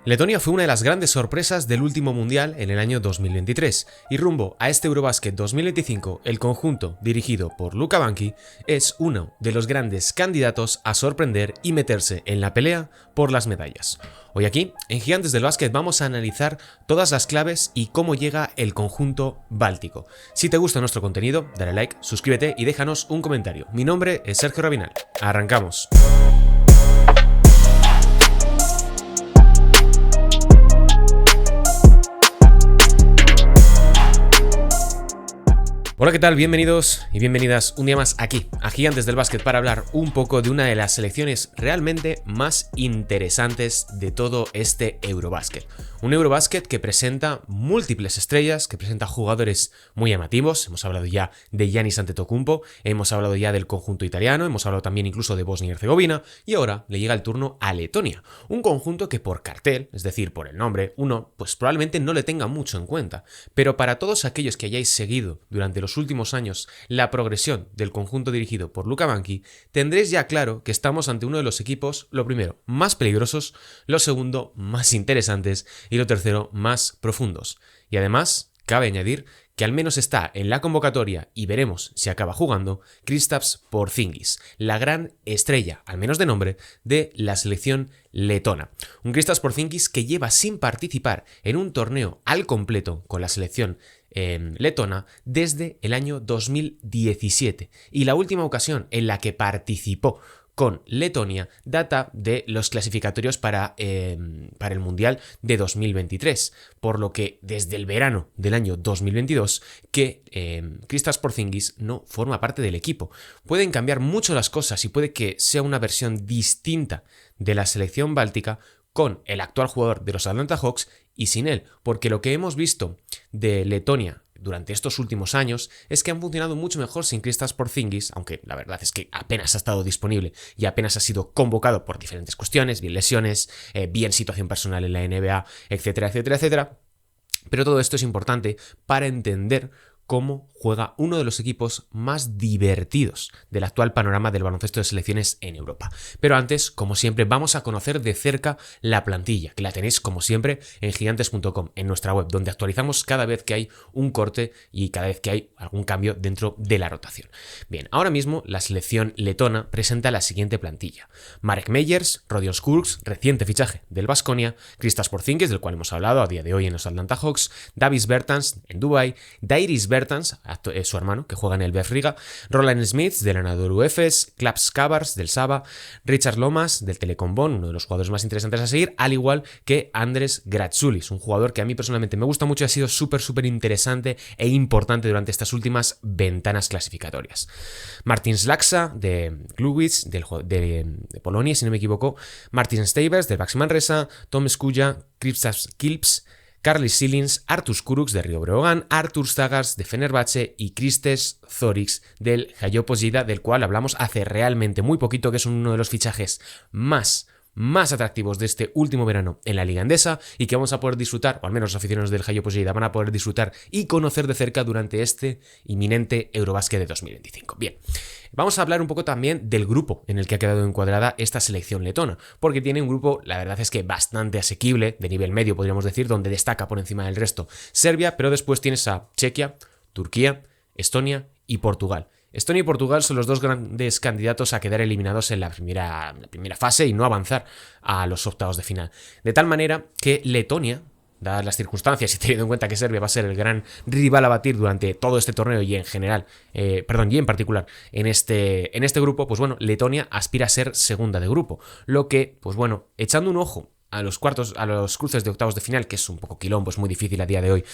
Letonia fue una de las grandes sorpresas del último mundial en el año 2023 y rumbo a este Eurobasket 2025 el conjunto dirigido por Luka Banchi es uno de los grandes candidatos a sorprender y meterse en la pelea por las medallas. Hoy aquí, en Gigantes del Básquet, vamos a analizar todas las claves y cómo llega el conjunto báltico. Si te gusta nuestro contenido, dale like, suscríbete y déjanos un comentario. Mi nombre es Sergio Rabinal. Arrancamos. Hola, ¿qué tal? Bienvenidos y bienvenidas un día más aquí, a Gigantes del Básquet, para hablar un poco de una de las selecciones realmente más interesantes de todo este Eurobasket. Un Eurobasket que presenta múltiples estrellas, que presenta jugadores muy llamativos. Hemos hablado ya de Giannis Antetokounmpo, hemos hablado ya del conjunto italiano, hemos hablado también incluso de Bosnia y Herzegovina, y ahora le llega el turno a Letonia, un conjunto que por cartel, es decir, por el nombre, uno pues probablemente no le tenga mucho en cuenta, pero para todos aquellos que hayáis seguido durante los últimos años la progresión del conjunto dirigido por Luka Banchi, tendréis ya claro que estamos ante uno de los equipos, lo primero, más peligrosos, lo segundo, más interesantes y lo tercero, más profundos. Y además, cabe añadir que al menos está en la convocatoria, y veremos si acaba jugando, Kristaps Porzingis, la gran estrella, al menos de nombre, de la selección letona. Un Kristaps Porzingis que lleva sin participar en un torneo al completo con la selección letona desde el año 2017, y la última ocasión en la que participó con Letonia data de los clasificatorios para el Mundial de 2023, por lo que desde el verano del año 2022 que Kristaps Porzingis no forma parte del equipo. Pueden cambiar mucho las cosas y puede que sea una versión distinta de la selección báltica con el actual jugador de los Atlanta Hawks y sin él, porque lo que hemos visto de Letonia durante estos últimos años es que han funcionado mucho mejor sin Kristaps Porzingis, aunque la verdad es que apenas ha estado disponible y apenas ha sido convocado por diferentes cuestiones, bien lesiones, bien situación personal en la NBA, etcétera, etcétera, etcétera. Pero todo esto es importante para entender cómo juega uno de los equipos más divertidos del actual panorama del baloncesto de selecciones en Europa. Pero antes, como siempre, vamos a conocer de cerca la plantilla, que la tenéis como siempre en gigantes.com, en nuestra web, donde actualizamos cada vez que hay un corte y cada vez que hay algún cambio dentro de la rotación. Bien, ahora mismo la selección letona presenta la siguiente plantilla: Marek Meyers, Rodion Skurks, reciente fichaje del Baskonia, Kristaps Porzingis, del cual hemos hablado a día de hoy en los Atlanta Hawks, Davis Bertans en Dubái, Dairis Bertans, su hermano, que juega en el Bef Riga, Roland Smith del Anadolu Efes, Klaps Kabars del Saba, Richard Lomas del Telekom Bonn, uno de los jugadores más interesantes a seguir, al igual que Andres Gratzulis, un jugador que a mí personalmente me gusta mucho y ha sido súper interesante e importante durante estas últimas ventanas clasificatorias. Martin Slaksa de Gliwice, de Polonia, si no me equivoco, Martin Stavers del Baxi Manresa, Tom Skuja, Kristaps Kilps, Carly Silins, Artur Kurucs de Río Breogán, Artur Stagas de Fenerbahce y Kristes Zorix del Hajduk Split, del cual hablamos hace realmente muy poquito, que es uno de los fichajes más atractivos de este último verano en la Liga Endesa y que vamos a poder disfrutar, o al menos los aficionados del Hajduk Split van a poder disfrutar y conocer de cerca durante este inminente Eurobasket de 2025. Bien, vamos a hablar un poco también del grupo en el que ha quedado encuadrada esta selección letona, porque tiene un grupo, la verdad es que bastante asequible, de nivel medio podríamos decir, donde destaca por encima del resto Serbia, pero después tienes a Chequia, Turquía, Estonia y Portugal. Estonia y Portugal son los dos grandes candidatos a quedar eliminados en la primera fase y no avanzar a los octavos de final. De tal manera que Letonia, dadas las circunstancias y teniendo en cuenta que Serbia va a ser el gran rival a batir durante todo este torneo y en general, y en particular en este grupo, pues bueno, Letonia aspira a ser segunda de grupo, lo que, pues bueno, echando un ojo a los cruces de octavos de final, que es un poco quilombo, es muy difícil a día de hoy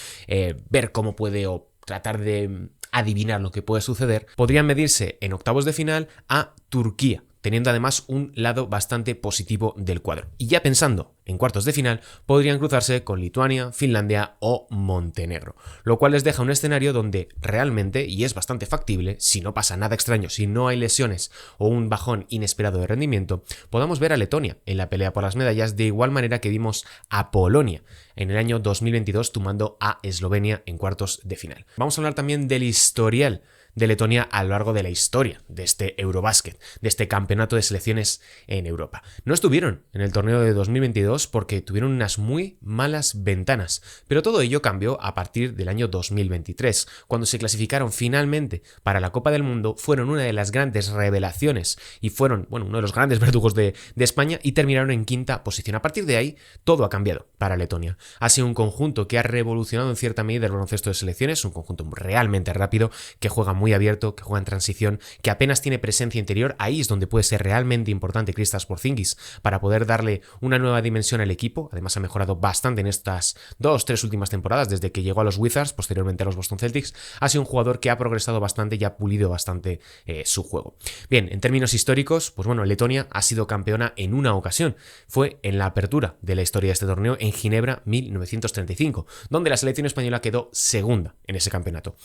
ver cómo puede o tratar de adivinar lo que puede suceder, podrían medirse en octavos de final a Turquía, teniendo además un lado bastante positivo del cuadro. Y ya pensando en cuartos de final, podrían cruzarse con Lituania, Finlandia o Montenegro, lo cual les deja un escenario donde realmente, y es bastante factible, si no pasa nada extraño, si no hay lesiones o un bajón inesperado de rendimiento, podamos ver a Letonia en la pelea por las medallas, de igual manera que vimos a Polonia en el año 2022 tumbando a Eslovenia en cuartos de final. Vamos a hablar también del historial de Letonia a lo largo de la historia de este Eurobasket, de este campeonato de selecciones en Europa. No estuvieron en el torneo de 2022 porque tuvieron unas muy malas ventanas, pero todo ello cambió a partir del año 2023, cuando se clasificaron finalmente para la Copa del Mundo, fueron una de las grandes revelaciones y fueron, bueno, uno de los grandes verdugos de España y terminaron en quinta posición. A partir de ahí, todo ha cambiado para Letonia. Ha sido un conjunto que ha revolucionado en cierta medida el baloncesto de selecciones, un conjunto realmente rápido, que juega muy abierto, que juega en transición, que apenas tiene presencia interior. Ahí es donde puede ser realmente importante Kristaps Porzingis para poder darle una nueva dimensión al equipo. Además ha mejorado bastante en estas 2-3 últimas temporadas, desde que llegó a los Wizards, posteriormente a los Boston Celtics. Ha sido un jugador que ha progresado bastante y ha pulido bastante su juego. Bien, en términos históricos, pues bueno, Letonia ha sido campeona en una ocasión. Fue en la apertura de la historia de este torneo en Ginebra 1935, donde la selección española quedó segunda en ese campeonato.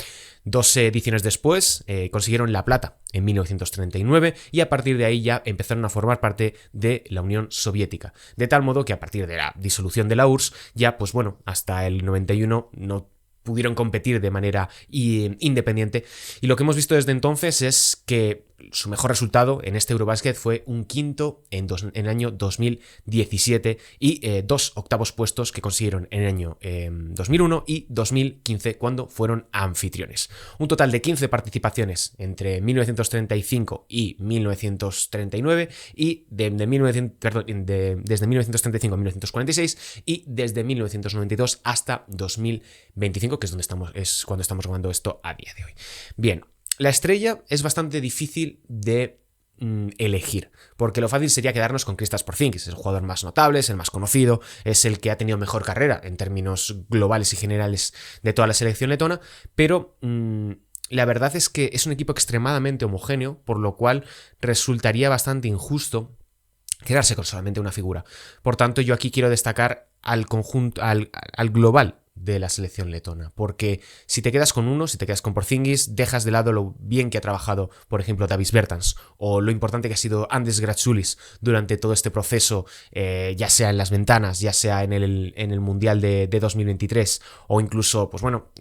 2 ediciones después consiguieron la plata en 1939 y a partir de ahí ya empezaron a formar parte de la Unión Soviética. De tal modo que a partir de la disolución de la URSS ya, pues bueno, hasta el 91 no pudieron competir de manera independiente, y lo que hemos visto desde entonces es que su mejor resultado en este Eurobasket fue un quinto en el año 2017 y 2 octavos puestos que consiguieron en el año 2001 y 2015 cuando fueron anfitriones. Un total de 15 participaciones entre 1935 y 1939 y desde 1935 a 1946 y desde 1992 hasta 2025, que es cuando estamos jugando esto a día de hoy. Bien, la estrella es bastante difícil de elegir, porque lo fácil sería quedarnos con Kristaps Porzingis. Es el jugador más notable, es el más conocido, es el que ha tenido mejor carrera en términos globales y generales de toda la selección letona, pero la verdad es que es un equipo extremadamente homogéneo, por lo cual resultaría bastante injusto quedarse con solamente una figura. Por tanto, yo aquí quiero destacar al conjunto, al global de la selección letona, porque si te quedas con uno, si te quedas con Porzingis, dejas de lado lo bien que ha trabajado, por ejemplo, Davis Bertans, o lo importante que ha sido Andris Gratzulis durante todo este proceso, ya sea en las ventanas, ya sea en el Mundial de 2023, o incluso, pues bueno,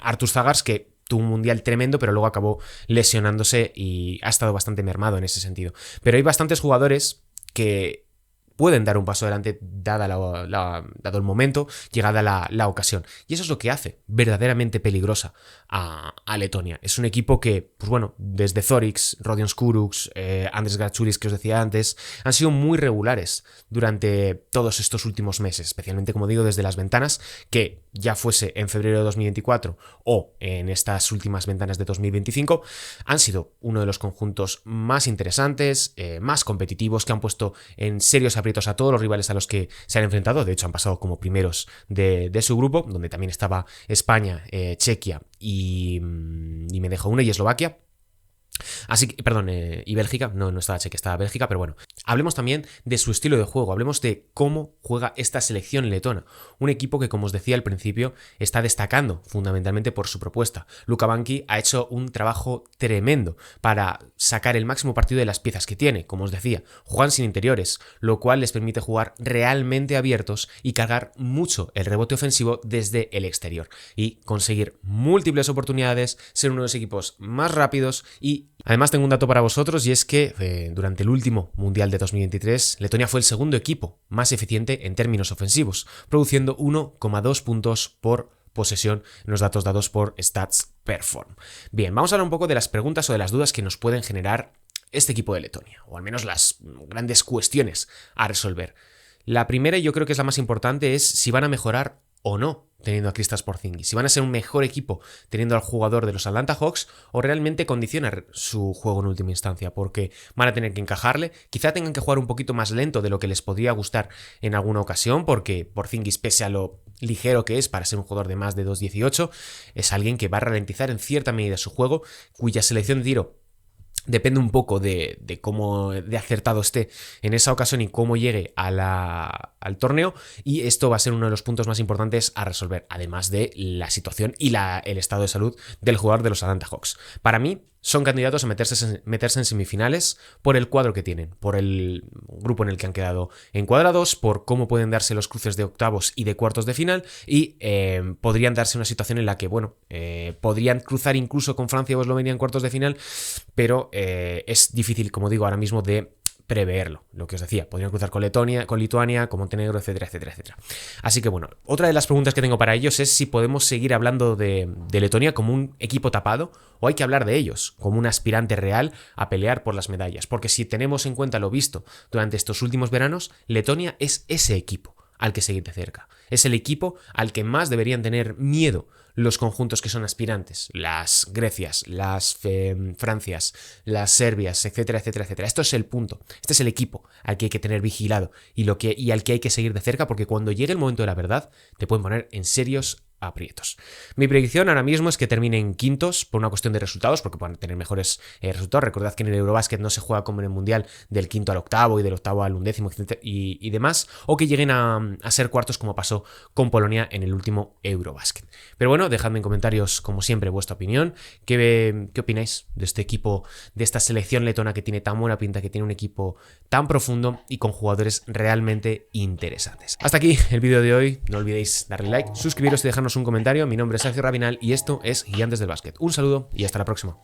Artur Zagars, que tuvo un mundial tremendo, pero luego acabó lesionándose y ha estado bastante mermado en ese sentido. Pero hay bastantes jugadores que pueden dar un paso adelante dado el momento, llegada la ocasión. Y eso es lo que hace verdaderamente peligrosa a Letonia. Es un equipo que, pues bueno, desde Zorix, Rodion Skurucs, Andris Gratzulis, que os decía antes, han sido muy regulares durante todos estos últimos meses, especialmente, como digo, desde las ventanas, que ya fuese en febrero de 2024 o en estas últimas ventanas de 2025, han sido uno de los conjuntos más interesantes, más competitivos, que han puesto en serios aprietos a todos los rivales a los que se han enfrentado. De hecho, han pasado como primeros de su grupo, donde también estaba España, Chequia y me dejo una, y Eslovaquia. Así que, perdón, y Bélgica, no estaba Chequia, estaba Bélgica, pero bueno. Hablemos también de su estilo de juego, hablemos de cómo juega esta selección letona. Un equipo que, como os decía al principio, está destacando fundamentalmente por su propuesta. Luka Banki ha hecho un trabajo tremendo para sacar el máximo partido de las piezas que tiene. Como os decía, juegan sin interiores, lo cual les permite jugar realmente abiertos y cargar mucho el rebote ofensivo desde el exterior y conseguir múltiples oportunidades, ser uno de los equipos más rápidos. Y además tengo un dato para vosotros, y es que durante el último Mundial de 2023, Letonia fue el segundo equipo más eficiente en términos ofensivos, produciendo 1,2 puntos por posesión en los datos dados por Stats Perform. Bien, vamos a hablar un poco de las preguntas o de las dudas que nos pueden generar este equipo de Letonia, o al menos las grandes cuestiones a resolver. La primera, y yo creo que es la más importante, es si van a mejorar o no teniendo a Kristaps Porzingis, si van a ser un mejor equipo teniendo al jugador de los Atlanta Hawks, o realmente condicionar su juego en última instancia, porque van a tener que encajarle, quizá tengan que jugar un poquito más lento de lo que les podría gustar en alguna ocasión, porque Porzingis, pese a lo ligero que es para ser un jugador de más de 2.18, es alguien que va a ralentizar en cierta medida su juego, cuya selección de tiro depende un poco de cómo de acertado esté en esa ocasión y cómo llegue al torneo, y esto va a ser uno de los puntos más importantes a resolver, además de la situación y el estado de salud del jugador de los Atlanta Hawks. Para mí, son candidatos a meterse en semifinales por el cuadro que tienen, por el grupo en el que han quedado encuadrados, por cómo pueden darse los cruces de octavos y de cuartos de final y podrían darse una situación en la que, bueno, podrían cruzar incluso con Francia o Eslovenia en cuartos de final, pero es difícil, como digo, ahora mismo de preverlo, lo que os decía, podrían cruzar con Lituania, con Montenegro, etcétera, etcétera, etcétera. Así que bueno, otra de las preguntas que tengo para ellos es si podemos seguir hablando de Letonia como un equipo tapado o hay que hablar de ellos como un aspirante real a pelear por las medallas, porque si tenemos en cuenta lo visto durante estos últimos veranos, Letonia es ese equipo al que seguir de cerca. Es el equipo al que más deberían tener miedo los conjuntos que son aspirantes, las Grecias, las Francias, las Serbias, etcétera, etcétera, etcétera. Esto es el punto. Este es el equipo al que hay que tener vigilado y al que hay que seguir de cerca, porque cuando llegue el momento de la verdad te pueden poner en serios aprietos. Mi predicción ahora mismo es que terminen quintos por una cuestión de resultados, porque puedan tener mejores resultados. Recordad que en el Eurobasket no se juega como en el Mundial del quinto al octavo y del octavo al undécimo, etcétera, y demás, o que lleguen a ser cuartos como pasó con Polonia en el último Eurobasket. Pero bueno, dejadme en comentarios, como siempre, vuestra opinión. ¿Qué opináis de este equipo, de esta selección letona que tiene tan buena pinta, que tiene un equipo tan profundo y con jugadores realmente interesantes? Hasta aquí el vídeo de hoy. No olvidéis darle like, suscribiros y dejarnos un comentario. Mi nombre es Sergio Rabinal y esto es Gigantes del Básquet. Un saludo y hasta la próxima.